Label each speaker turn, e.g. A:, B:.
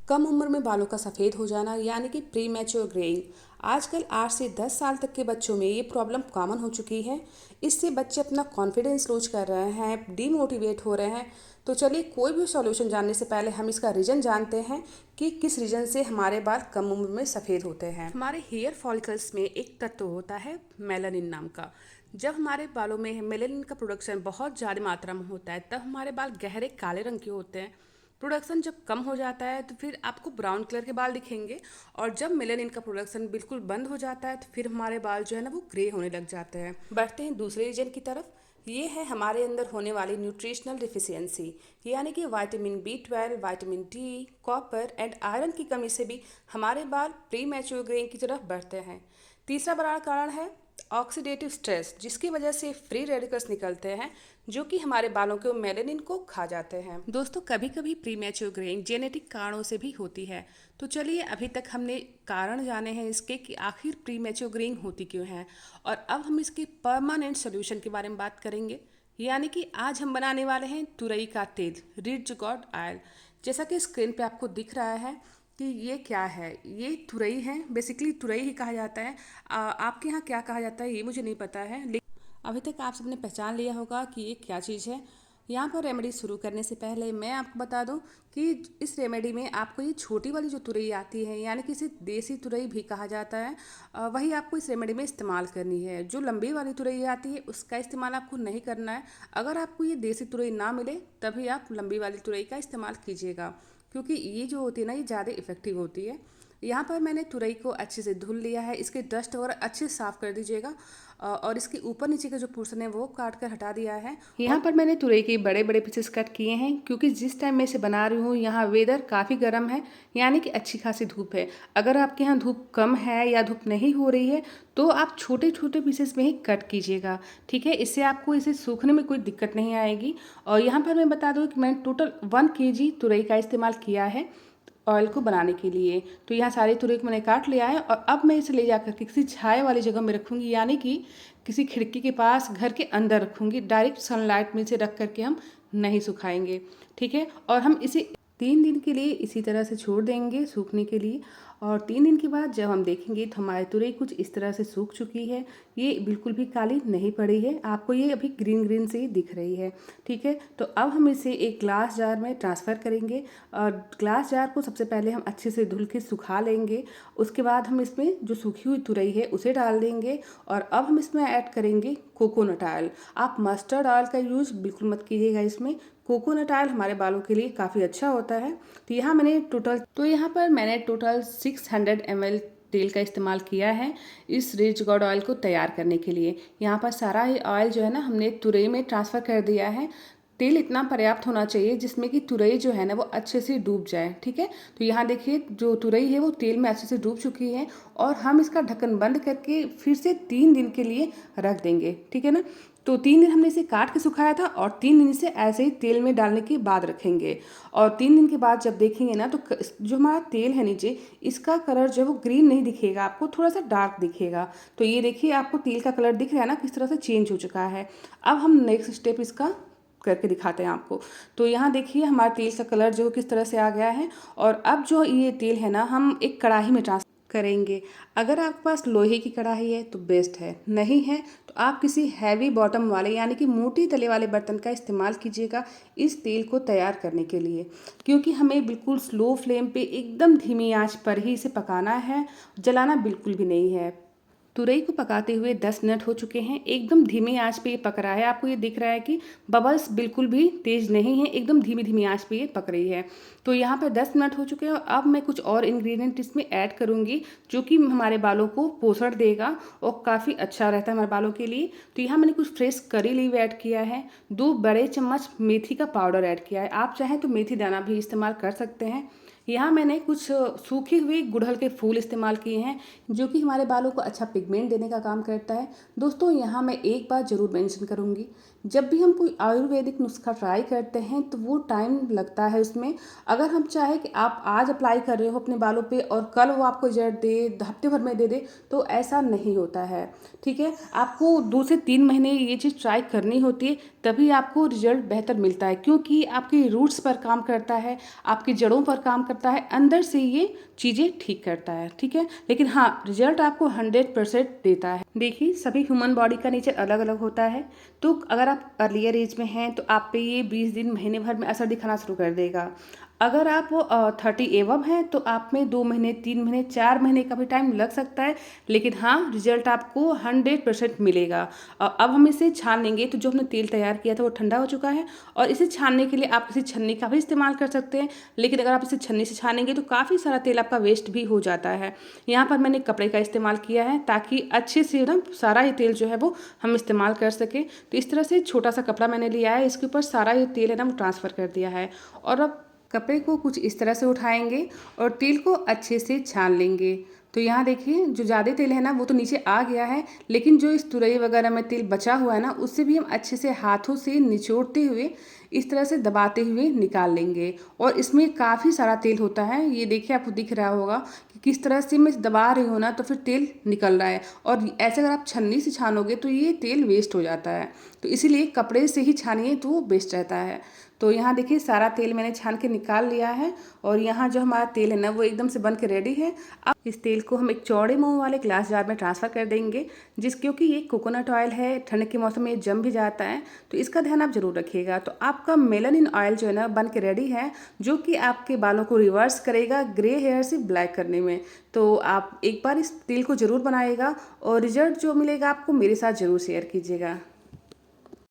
A: कम उम्र में बालों का सफ़ेद हो जाना यानी कि प्री मैच्योर ग्रेइंग। आजकल 8 से 10 साल तक के बच्चों में ये प्रॉब्लम कॉमन हो चुकी है। इससे बच्चे अपना कॉन्फिडेंस लूज कर रहे हैं, डीमोटिवेट हो रहे हैं। तो चलिए, कोई भी सॉल्यूशन जानने से पहले हम इसका रीज़न जानते हैं कि किस रीज़न से हमारे बाल कम उम्र में सफ़ेद होते हैं। हमारे हेयर फॉलिकल्स में एक तत्व होता है मेलानिन नाम का। जब हमारे बालों में मेलानिन का प्रोडक्शन बहुत ज़्यादा मात्रा में होता है तब हमारे बाल गहरे काले रंग के होते हैं। प्रोडक्शन जब कम हो जाता है तो फिर आपको ब्राउन कलर के बाल दिखेंगे, और जब मेलानिन का प्रोडक्शन बिल्कुल बंद हो जाता है तो फिर हमारे बाल जो है ना वो ग्रे होने लग जाते हैं। बढ़ते हैं दूसरे रीजन की तरफ। ये है हमारे अंदर होने वाली न्यूट्रिशनल डिफिशियंसी, यानी कि vitamin B12, vitamin D, copper and iron की कमी से भी हमारे बाल प्री मैच्योर ग्रेइंग की तरफ बढ़ते हैं। तीसरा बड़ा कारण है ऑक्सीडेटिव स्ट्रेस, जिसकी वजह से फ्री रेडिकल्स निकलते हैं जो कि हमारे बालों के मेलानिन को खा जाते हैं। दोस्तों, कभी कभी प्रीमैच्योर ग्रेइंग जेनेटिक कारणों से भी होती है। तो चलिए, अभी तक हमने कारण जाने हैं इसके कि आखिर प्रीमैच्योर ग्रेइंग होती क्यों है, और अब हम इसके परमानेंट सोल्यूशन के बारे में बात करेंगे। यानी कि आज हम बनाने वाले हैं तुरई का तेल, रिच गॉड ऑयल। जैसा कि स्क्रीन पे आपको दिख रहा है कि ये क्या है, ये तुरई है। बेसिकली तुरई ही कहा जाता है। आपके यहाँ क्या कहा जाता है ये मुझे नहीं पता है, लेकिन अभी तक आप सबने पहचान लिया होगा कि ये क्या चीज़ है। यहाँ पर रेमेडी शुरू करने से पहले मैं आपको बता दूं कि इस रेमेडी में आपको ये छोटी वाली जो तुरई आती है, यानी कि इसे देसी तुरई भी कहा जाता है, वही आपको इस रेमेडी में इस्तेमाल करनी है। जो लंबी वाली तुरई आती है उसका इस्तेमाल आपको नहीं करना है। अगर आपको ये देसी तुरई ना मिले तभी आप लंबी वाली तुरई का इस्तेमाल कीजिएगा, क्योंकि ये जो होती है ना ये ज़्यादा इफेक्टिव होती है। यहाँ पर मैंने तुरई को अच्छे से धुल लिया है। इसके डस्ट वगैरह अच्छे से साफ़ कर दीजिएगा, और इसके ऊपर नीचे का जो पोर्शन है वो काट कर हटा दिया है। यहाँ पर मैंने तुरई के बड़े बड़े पीसेस कट किए हैं, क्योंकि जिस टाइम मैं इसे बना रही हूँ यहाँ वेदर काफ़ी गर्म है, यानी कि अच्छी खासी धूप है। अगर आपके यहाँ धूप कम है या धूप नहीं हो रही है तो आप छोटे छोटे पीसेस में ही कट कीजिएगा, ठीक है। इससे आपको इसे सूखने में कोई दिक्कत नहीं आएगी। और यहाँ पर मैं बता दूँ कि मैंने टोटल 1 kg तुरई का इस्तेमाल किया है ऑयल को बनाने के लिए। तो यहाँ सारी तुरई को मैंने काट लिया है, और अब मैं इसे ले जाकर के किसी छाया वाली जगह में रखूँगी, यानी कि किसी खिड़की के पास घर के अंदर रखूँगी। डायरेक्ट सनलाइट में इसे रख करके हम नहीं सुखाएंगे, ठीक है। और हम इसे 3 दिन के लिए इसी तरह से छोड़ देंगे सूखने के लिए। और 3 दिन के बाद जब हम देखेंगे तो हमारी तुरई कुछ इस तरह से सूख चुकी है। ये बिल्कुल भी काली नहीं पड़ी है, आपको ये अभी ग्रीन ग्रीन से ही दिख रही है, ठीक है। तो अब हम इसे एक ग्लास जार में ट्रांसफ़र करेंगे, और ग्लास जार को सबसे पहले हम अच्छे से धुल के सुखा लेंगे। उसके बाद हम इसमें जो सूखी हुई तुरई है उसे डाल देंगे, और अब हम इसमें ऐड करेंगे कोकोनट ऑयल। आप मस्टर्ड ऑयल का यूज़ बिल्कुल मत कीजिएगा इसमें। कोकोनट ऑयल हमारे बालों के लिए काफ़ी अच्छा होता है। तो यहाँ पर मैंने टोटल 600 ml तेल का इस्तेमाल किया है इस रिच गॉड ऑयल को तैयार करने के लिए। यहाँ पर सारा ही ऑयल जो है ना हमने तुरई में ट्रांसफ़र कर दिया है। तेल इतना पर्याप्त होना चाहिए जिसमें कि तुरई जो है ना वो अच्छे से डूब जाए, ठीक है। तो यहाँ देखिए जो तुरई है वो तेल में अच्छे से डूब चुकी है, और हम इसका ढक्कन बंद करके फिर से 3 दिन के लिए रख देंगे, ठीक है ना। तो 3 दिन हमने इसे काट के सुखाया था, और 3 दिन इसे ऐसे ही तेल में डालने के बाद रखेंगे। और 3 दिन के बाद जब देखेंगे ना तो जो हमारा तेल है नीचे, इसका कलर जो है वो ग्रीन नहीं दिखेगा, आपको थोड़ा सा डार्क दिखेगा। तो ये देखिए आपको तेल का कलर दिख रहा है ना किस तरह से चेंज हो चुका है। अब हम नेक्स्ट स्टेप इसका करके दिखाते हैं आपको। तो यहाँ देखिए हमारा तेल का कलर जो किस तरह से आ गया है। और अब जो ये तेल है ना हम एक कढ़ाई में ट्रांसफर करेंगे। अगर आपके पास लोहे की कढ़ाई है तो बेस्ट है, नहीं है तो आप किसी हैवी बॉटम वाले यानी कि मोटी तले वाले बर्तन का इस्तेमाल कीजिएगा इस तेल को तैयार करने के लिए, क्योंकि हमें बिल्कुल स्लो फ्लेम पे एकदम धीमी आंच पर ही इसे पकाना है, जलाना बिल्कुल भी नहीं है। तुरई को पकाते हुए 10 मिनट हो चुके हैं। एकदम धीमी आंच पे ये पक रहा है। आपको ये दिख रहा है कि बबल्स बिल्कुल भी तेज़ नहीं है, एकदम धीमी धीमी आंच पे ये पक रही है। तो यहाँ पर 10 मिनट हो चुके हैं, और अब मैं कुछ और इंग्रेडिएंट इसमें ऐड करूँगी जो कि हमारे बालों को पोषण देगा और काफ़ी अच्छा रहता है हमारे बालों के लिए। तो यहाँ मैंने कुछ फ्रेश करी लीव ऐड किया है, 2 बड़े चम्मच मेथी का पाउडर ऐड किया है। आप चाहें तो मेथी दाना भी इस्तेमाल कर सकते हैं। यहाँ मैंने कुछ सूखी हुई गुड़हल के फूल इस्तेमाल किए हैं, जो कि हमारे बालों को अच्छा पिगमेंट देने का काम करता है। दोस्तों, यहाँ मैं एक बात ज़रूर मेंशन करूँगी, जब भी हम कोई आयुर्वेदिक नुस्खा ट्राई करते हैं तो वो टाइम लगता है उसमें। अगर हम चाहें कि आप आज अप्लाई कर रहे हो अपने बालों पे और कल वो आपको रिजल्ट दे, हफ्ते भर में दे तो ऐसा नहीं होता है। ठीक है, आपको 2 से 3 महीने ये चीज़ ट्राई करनी होती है, तभी आपको रिजल्ट बेहतर मिलता है, क्योंकि आपकी रूट्स पर काम करता है, आपकी जड़ों पर काम करता है, अंदर से ये चीज़ें ठीक करता है। ठीक है, लेकिन हाँ, रिजल्ट आपको 100% देता है। देखिए, सभी ह्यूमन बॉडी का नेचर अलग अलग होता है। तो अगर आप अर्लियर एज में हैं तो आप पे ये 20 दिन, महीने भर में असर दिखाना शुरू कर देगा। अगर आप 30 एवब हैं तो आप में 2 महीने, 3 महीने, 4 महीने का भी टाइम लग सकता है, लेकिन हाँ, रिजल्ट आपको 100% मिलेगा। अब हम इसे छान लेंगे। तो जो हमने तेल तैयार किया था वो ठंडा हो चुका है, और इसे छानने के लिए आप किसी छन्नी का भी इस्तेमाल कर सकते हैं, लेकिन अगर आप इसे छन्नी से छानेंगे तो काफ़ी सारा तेल आपका वेस्ट भी हो जाता है। यहाँ पर मैंने कपड़े का इस्तेमाल किया है ताकि अच्छे से ना सारा ये तेल जो है वो हम इस्तेमाल कर सकें। तो इस तरह से छोटा सा कपड़ा मैंने लिया है, इसके ऊपर सारा ये तेल है ना वो ट्रांसफ़र कर दिया है, और अब कपड़े को कुछ इस तरह से उठाएंगे और तेल को अच्छे से छान लेंगे। तो यहाँ देखिए, जो ज़्यादा तेल है ना वो तो नीचे आ गया है, लेकिन जो इस तुरई वगैरह में तेल बचा हुआ है ना, उससे भी हम अच्छे से हाथों से निचोड़ते हुए, इस तरह से दबाते हुए निकाल लेंगे। और इसमें काफ़ी सारा तेल होता है, ये देखिए आपको दिख रहा होगा कि किस तरह से मैं दबा रही हूँ ना तो फिर तेल निकल रहा है। और ऐसे अगर आप छन्नी से छानोगे तो ये तेल वेस्ट हो जाता है, तो इसीलिए कपड़े से ही छानिए तो वो बेस्ट रहता है। तो यहाँ देखिए, सारा तेल मैंने छान के निकाल लिया है, और यहाँ जो हमारा तेल है ना वो एकदम से बन के रेडी है। अब इस तेल को हम एक चौड़े मुंह वाले ग्लास जार में ट्रांसफ़र कर देंगे, क्योंकि ये कोकोनट ऑयल है, ठंड के मौसम में ये जम भी जाता है, तो इसका ध्यान आप जरूर रखिएगा। तो आपका मेलानिन ऑयल जो है ना बन के रेडी है, जो कि आपके बालों को रिवर्स करेगा ग्रे हेयर से ब्लैक करने में। तो आप एक बार इस तेल को ज़रूर बनाइएगा, और रिजल्ट जो मिलेगा आपको मेरे साथ ज़रूर शेयर कीजिएगा।